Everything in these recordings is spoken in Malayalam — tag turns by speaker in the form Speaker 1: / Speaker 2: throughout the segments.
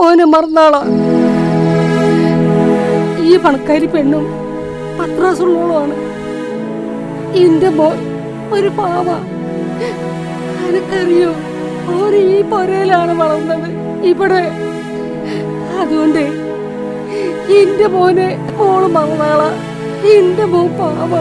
Speaker 1: ഓനെ മറന്നാളാ. ഈ പണക്കാരി പെണ്ണും പത്രാസുള്ളോളാണ്. എന്റെ മോൻ ഒരു പാവ. എനിക്കറിയോ, ഓന് ഈ പൊരയിലാണ് വളർന്നത്, ഇവിടെ. അതുകൊണ്ട് എന്റെ മോനെ മോള് മറന്നാളാ. എന്റെ മോൻ പാവ.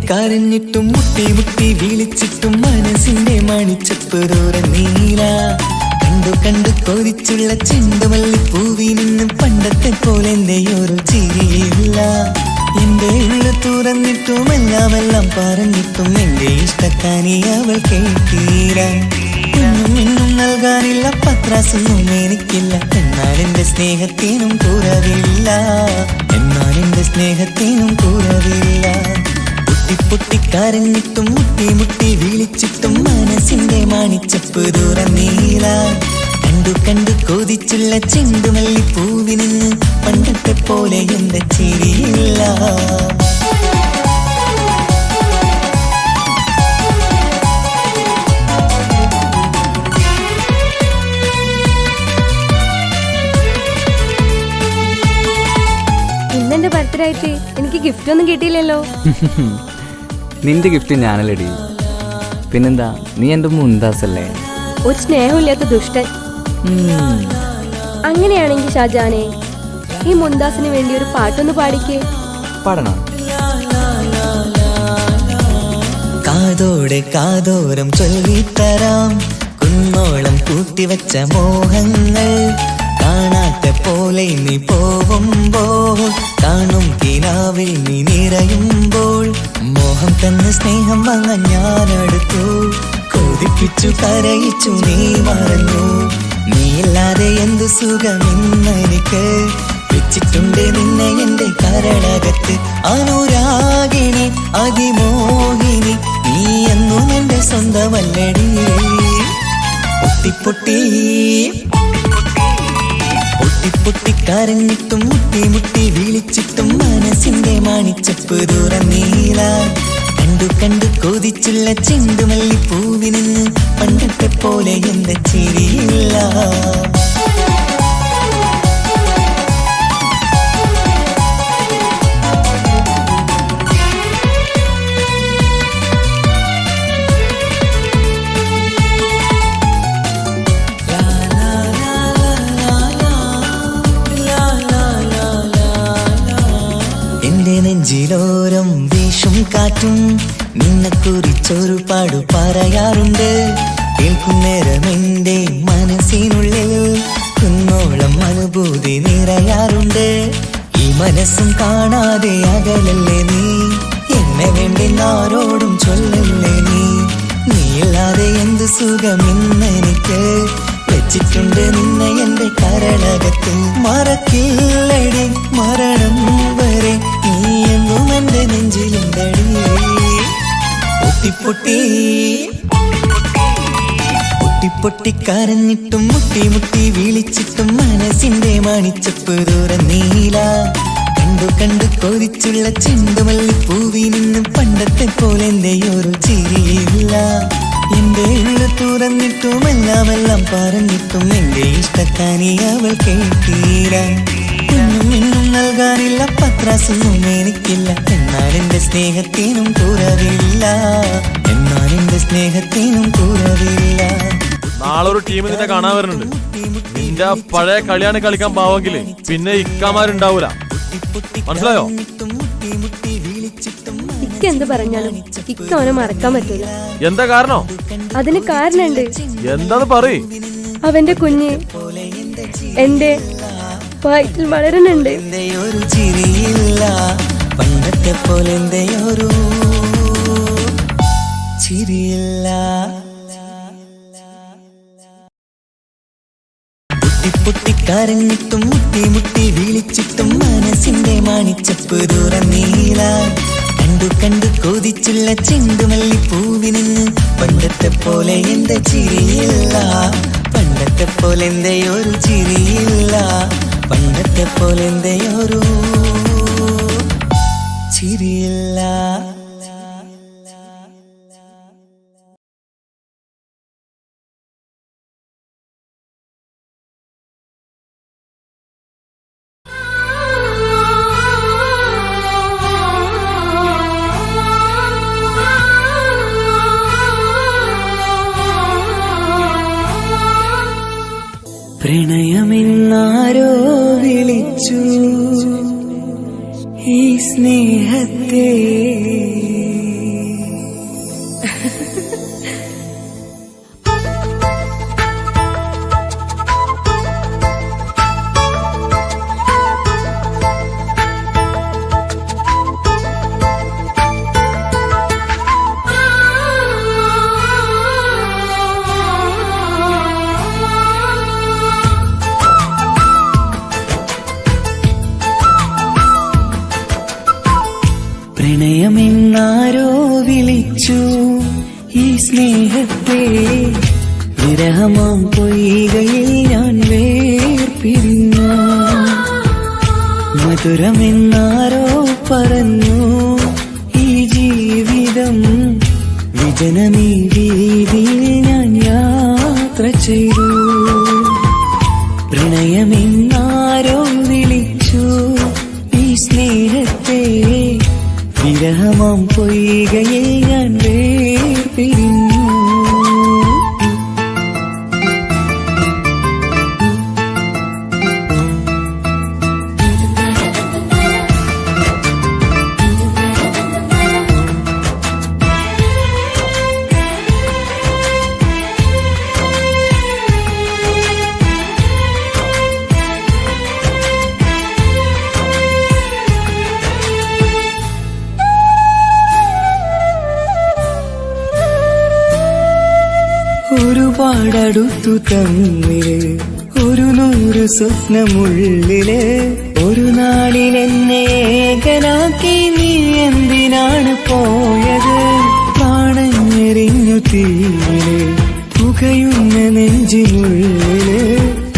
Speaker 2: കരഞ്ഞിട്ടും മുട്ടി മുട്ടി വിളിച്ചിട്ടും മനസ്സിന്റെ മണിച്ചപ്പുറോര നീല കണ്ടു കണ്ടു കൊതിച്ചുള്ള ചെണ്ടുമല്ലിപ്പൂവി നിന്നും പണ്ടത്തെ പോലെ എന്റെയൊരു ചിരിയില്ല. എന്റെ ഉള്ള തുറന്നിട്ടും എല്ലാം പറഞ്ഞിട്ടും എന്റെ ഇഷ്ടക്കാനി അവൾ കേട്ടീര. എന്നും നൽകാനില്ല പത്രാസൊന്നും എനിക്കില്ല. എന്നാൽ എന്റെ സ്നേഹത്തിനും കുറവില്ല. പൊട്ടിക്കരഞ്ഞിട്ടും മുട്ടി മുട്ടി വിളിച്ചിട്ടും മനസ്സിന്റെ മാണിച്ചപ്പ് തുറന്നീല. കണ്ടു കണ്ടു കൊതിച്ചുള്ള ചെണ്ടുമല്ലിപ്പൂവി നിന്ന് പണ്ടത്തെ പോലെ എന്റെ ചിരിയില്ല.
Speaker 3: ഇന്നെന്റെ ബർത്ത്ഡേ ആയിട്ട് എനിക്ക് ഗിഫ്റ്റ് ഒന്നും കിട്ടിയില്ലല്ലോ.
Speaker 4: നിന്റെ ഗിഫ്റ്റ് ഞാനല്ലടി, പിന്നെന്താ, നീ എന്റെ മുന്താസല്ലേ.
Speaker 3: ഒരു സ്നേഹമില്ലാത്ത ദുഷ്ടൻ. അങ്ങനെയാണെങ്കിൽ ഷാജാനെ, ഈ മുന്താസിന് വേണ്ടി ഒരു പാട്ടൊന്ന് പാടിക്കേ.
Speaker 4: പാടണം.
Speaker 2: കാതോടെ കാതോരം ചൊല്ലിത്തരാം കുന്നോളം കൂട്ടിവച്ച മോഹങ്ങൾ. കാണാത്ത പോലെ നീ പോവുമ്പോൾ കാണും കിനാവിൽ നീ നിറയുമ്പോൾ മോഹം തന്ന സ്നേഹം വാങ്ങാൻ ഞാനെടുത്തു. കൊതിപ്പിച്ചു കരയിച്ചു നീ മറന്നു. നീയില്ലാതെ എന്തു സുഖമെന്നെനിക്ക്. വെച്ചിട്ടുണ്ട് നിന്നെ എന്റെ കരളകത്ത്. അനുരാഗിണി അതിമോഹിനി നീ എന്നും എന്റെ സ്വന്തമല്ലടി. പൊട്ടി പൊട്ടിക്കരഞ്ഞിട്ടും മുട്ടി മുട്ടി വിളിച്ചിട്ടും മനസ്സിന്റെ മാണിച്ചപ്പ് തുറന്നീല. കണ്ടു കണ്ടു കൊതിച്ചുള്ള ചെണ്ടുമല്ലിപ്പൂവി നിന്ന് പണ്ടത്തെ പോലെ എന്റെ ചിരിയില്ല. നെഞ്ചിലോരം വീശും കാറ്റും നിന്നെ കുറിച്ചൊരു പാടു പറയാറുണ്ട്. കേൾക്കുന്നേരം എന്റെ മനസ്സിനുള്ളിൽ കുന്നോളം അനുഭൂതി നിറയാറുണ്ട്. ഈ മനസ്സും കാണാതെ അകലല്ലേ നീ. എന്നെ വേണ്ടി ആരോടും ചൊല്ലല്ലേ നീ. നീയില്ലാതെ എന്ത് സുഖമെന്നെനിക്ക്. വെച്ചിട്ടുണ്ട് നിന്നെ എന്റെ കരളകത്ത്. മറക്കില്ലടി മരണം വരെ നീ എന്നും എന്റെ നെഞ്ചിലുണ്ടടി. പൊട്ടിക്കരഞ്ഞിട്ടും മുട്ടി മുട്ടി വിളിച്ചിട്ടും മനസ്സിന്റെ മാണിച്ചപ്പ് തുറന്നീല. കണ്ടു കണ്ടു കൊതിച്ചുള്ള ചെണ്ടുമല്ലിപ്പൂവി നിന്നും പണ്ടത്തെ പോലെ എന്റെയൊരു ചിരിയില്ല. എന്റെ ഉള്ളു തുറന്നിട്ടും എല്ലാം പറഞ്ഞിട്ടും എന്റെ ഇഷ്ടക്കാനി അവൾ കേട്ടീര. എന്നും നൽകാനില്ല പത്രാസൊന്നും എനിക്കില്ല. എന്നാൽ എന്റെ സ്നേഹത്തിനും കുറവില്ല.
Speaker 5: നാളെ ഒരു ടീം നിന്നെ കാണാൻ വരുന്നുണ്ട്. നിന്റെ പഴയ കളിയാണ് കളിക്കാൻ പാവെങ്കില് പിന്നെ ഇക്കാമാരുണ്ടാവൂല. മനസ്സിലായോ?
Speaker 3: ഇക്ക എന്ത് പറഞ്ഞാലും ഇക്ക അവനെ മറക്കാൻ പറ്റൂല.
Speaker 5: എന്താ കാരണോ?
Speaker 3: അതിന് കാരണുണ്ട്.
Speaker 5: എന്താന്ന് പറയ്.
Speaker 3: അവന്റെ കുഞ്ഞ് എന്റെ വയറ്റിൽ വളരുന്നുണ്ട്.
Speaker 2: ഒരു ചിരിയില്ല പണ്ടത്തെ പോലെ ഒരു ചിരിയില്ല. പൊട്ടിക്കരഞ്ഞിട്ടും മുട്ടി മുട്ടി വിളിച്ചിട്ടും മനസ്സിന്റെ മാണിച്ചപ്പ് തുറന്നീല. കണ്ടു കണ്ടു കൊതിച്ചുള്ള ചെണ്ടുമല്ലി പൂവിന് പണ്ടത്തെ പോലെ എന്റെ ചിരിയില്ല. പണ്ടത്തെ പോലെ ഒരു ചിരിയില്ല. പണ്ടത്തെ പോലെ ഒരു ചിരിയില്ല. പ്രണയമെന്നാരോ വിളിച്ചു ഈ സ്നേഹത്തെ. പ്രണയമെന്നാരോ വിളിച്ചു ഈ സ്നേഹത്തെ. വിരഹമാം പൊയ്കയിൽ ഞാൻ വേർപിരിഞ്ഞു. മധുരമെന്നാരോ പറഞ്ഞു ഈ ജീവിതം. വിജനമീ വീതിയിൽ ഞാൻ യാത്ര ചെയ്തു. പ്രണയമെന്നാരോ വിളിച്ചു ഈ സ്നേഹത്തെ. വിരഹമാം പൊയ്കയിൽ ഞാൻ വേർപിരിഞ്ഞു. ഒരുപാടടുത്തു തമ്മില് 100 സ്വപ്നമുള്ളില്. ഒരു നാളിൽ എന്നെ ഏകനാക്കി നീ എന്തിനാണ് പോയത്? പ്രാണഞ്ഞെറിഞ്ഞു തീയില് പുകയുന്ന നെഞ്ചിനുള്ളില്.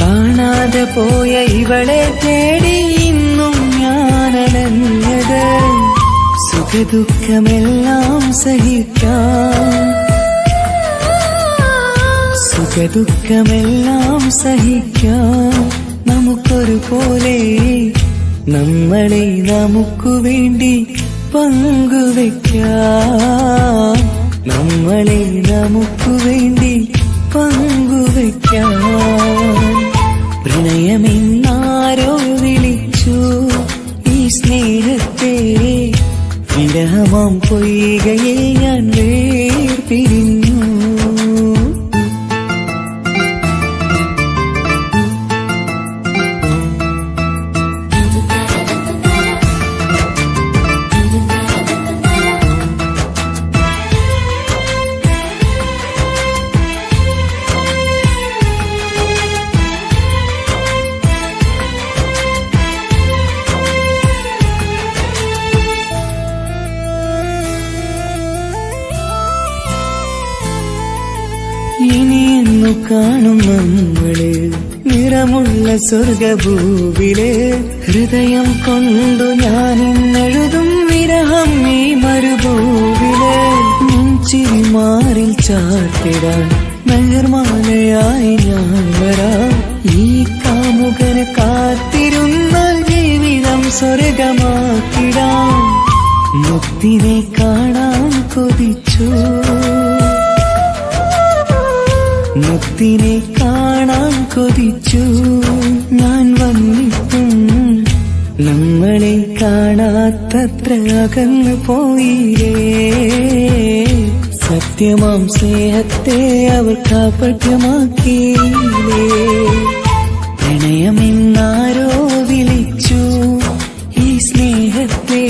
Speaker 2: കാണാതെ പോയ ഇവളെ തേടി ഇന്നും ഞാനലഞ്ഞത്. സുഖദുഃഖമെല്ലാം സഹിക്കാം. സുഖദുഃഖമെല്ലാം സഹിക്കാം നമുക്കൊരു പോലെ. നമ്മളെ നമുക്കു വേണ്ടി പങ്കുവെക്കാം. നമ്മളെ നമുക്കു വേണ്ടി പങ്കുവെക്കാം. പ്രണയമെന്നാരോ വിളിച്ചു ഈ സ്നേഹത്തെ. വിരഹമാം പൊയ്കയിൽ ഞാൻ വേർപിരിഞ്ഞു. ഇനിയെന്നു കാണും നമ്മള് നിറമുള്ള സ്വർഗഭൂവില്. ഹൃദയം കൊണ്ടു ഞാനിന്നെഴുതും വിരഹം ഈ മരുഭൂവില്. നെഞ്ചിരി മാറിൽ ചാർത്തിടാൻ മെഹർമാലയായി ഞാൻ വരാം. ഈ കാമുകന് കാത്തിരുന്നാൽ ജീവിതം സ്വർഗമാക്കിടാം. മുക്തിനെ കാണാൻ കൊതിച്ചു. മുക്തിനെ കാണാൻ കൊതിച്ചു. ഞാൻ വന്നിട്ടും നമ്മളെ കാണാത്തത്ര അകന്നു പോയില്ലേ, സത്യമാം സ്നേഹത്തെ അവർ കാപട്യമാക്കിയില്ലേ. പ്രണയമെന്നാരോ വിളിച്ചു ഈ സ്നേഹത്തെ,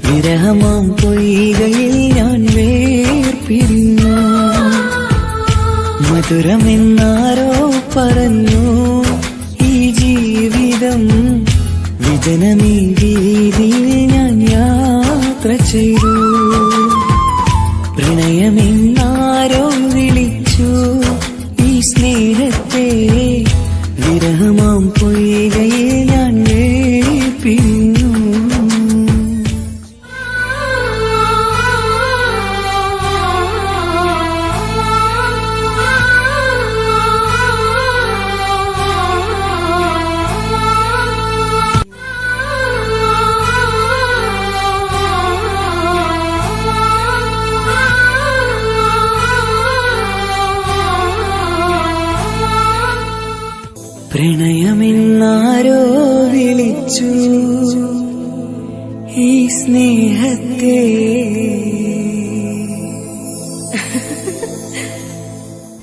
Speaker 2: വിരഹമാം പൊയ്കയിൽ ഞാൻ വേർപിരിഞ്ഞു. മധുരമെന്നാരോ പറഞ്ഞു ഈ ജീവിതം, വിജനമീ വീതിയിൽ ഞാൻ യാത്ര ചെയ്തു. പ്രണയമെന്നാരോ വിളിച്ചു ഈ സ്നേഹത്തെ, വിരഹമാം പൊയ്കയിൽ ഞാൻ വേർപിരിഞ്ഞു. പ്രണയമെന്നാരോ വിളിച്ചു ഈ സ്നേഹത്തെ.